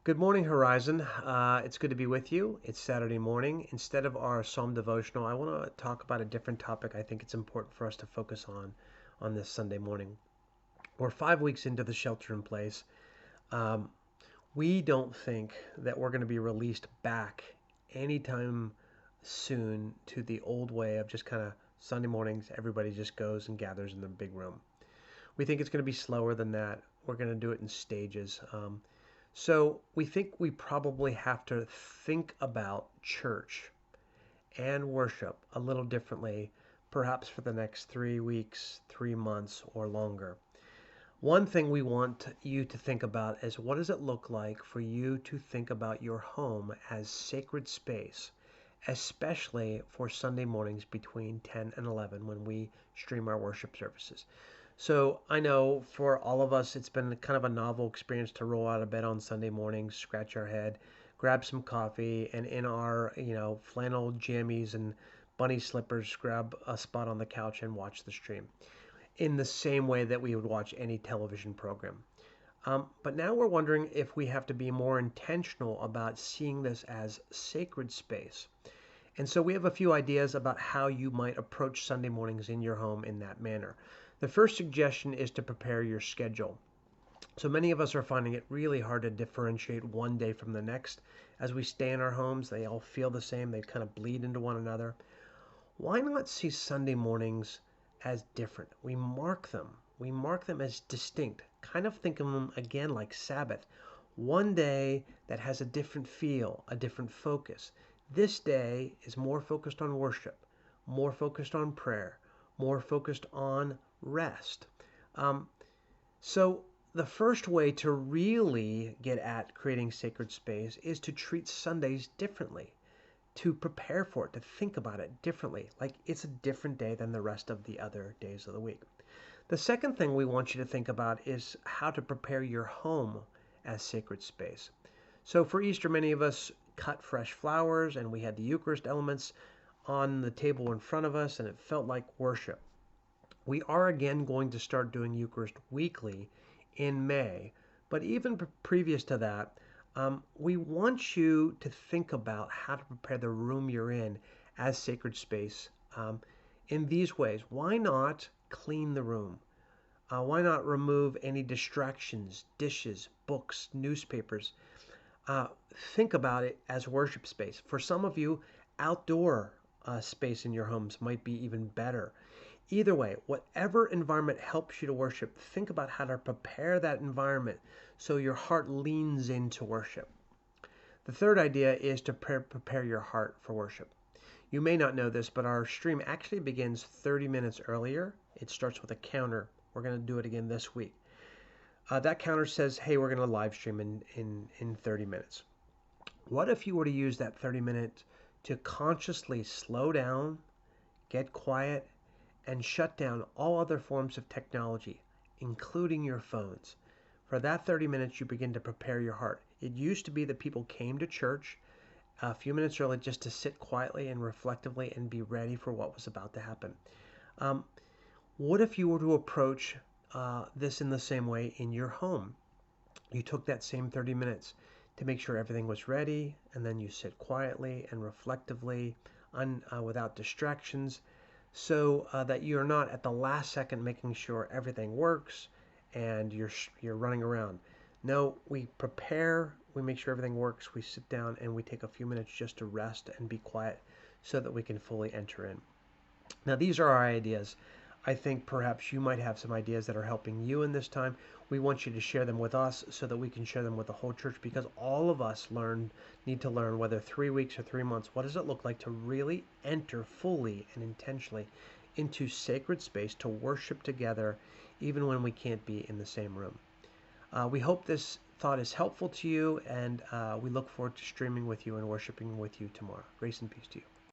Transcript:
Good morning, Horizon. It's good to be with you. It's Saturday morning. Instead of our Psalm devotional, I want to talk about a different topic I think it's important for us to focus on this Sunday morning. We're 5 weeks into the shelter in place. Um, we don't think that we're going to be released back anytime soon to the old way of just kind of Sunday mornings, everybody just goes and gathers in the big room. We think it's going to be slower than that. We're going to do it in stages. So we think we probably have to think about church and worship a little differently, perhaps for the next 3 weeks, 3 months, or longer. One thing we want you to think about is what does it look like for you to think about your home as sacred space, especially for Sunday mornings between 10 and 11 when we stream our worship services. So I know for all of us, it's been kind of a novel experience to roll out of bed on Sunday mornings, scratch our head, grab some coffee, and in our flannel jammies and bunny slippers, grab a spot on the couch and watch the stream in the same way that we would watch any television program. But now we're wondering if we have to be more intentional about seeing this as sacred space. And so we have a few ideas about how you might approach Sunday mornings in your home in that manner. The first suggestion is to prepare your schedule. So many of us are finding it really hard to differentiate one day from the next. As we stay in our homes, they all feel the same, they kind of bleed into one another. Why not see Sunday mornings as different? We mark them. We mark them as distinct. Kind of think of them again like Sabbath. One day that has a different feel, a different focus. This day is more focused on worship, more focused on prayer, more focused on rest. Um, so, the first way to really get at creating sacred space is to treat Sundays differently, to prepare for it, to think about it differently, like it's a different day than the rest of the other days of the week. The second thing we want you to think about is how to prepare your home as sacred space. So for Easter, many of us cut fresh flowers and we had the Eucharist elements on the table in front of us, and it felt like worship. We are again going to start doing Eucharist weekly in May, but even previous to that, we want you to think about how to prepare the room you're in as sacred space in these ways. Why not clean the room? Why not remove any distractions, dishes, books, newspapers? Uh, think about it as worship space. For some of you, outdoor space in your homes might be even better. Either way, whatever environment helps you to worship, think about how to prepare that environment so your heart leans into worship. The third idea is to prepare your heart for worship. You may not know this, but our stream actually begins 30 minutes earlier. It starts with a counter. We're going to do it again this week. That counter says, hey, we're going to live stream in 30 minutes. What if you were to use that 30 minutes to consciously slow down, get quiet, and shut down all other forms of technology, including your phones? For that 30 minutes, you begin to prepare your heart. It used to be that people came to church a few minutes early just to sit quietly and reflectively and be ready for what was about to happen. Um, what if you were to approach this in the same way in your home? You took that same 30 minutes to make sure everything was ready, and then you sit quietly and reflectively without distractions so that you're not at the last second making sure everything works and you're running around. No, we prepare, we make sure everything works, we sit down and we take a few minutes just to rest and be quiet so that we can fully enter in. Now, these are our ideas. I think perhaps you might have some ideas that are helping you in this time. We want you to share them with us so that we can share them with the whole church, because all of us need to learn, whether 3 weeks or 3 months, what does it look like to really enter fully and intentionally into sacred space to worship together, even when we can't be in the same room. We hope this thought is helpful to you, and we look forward to streaming with you and worshiping with you tomorrow. Grace and peace to you.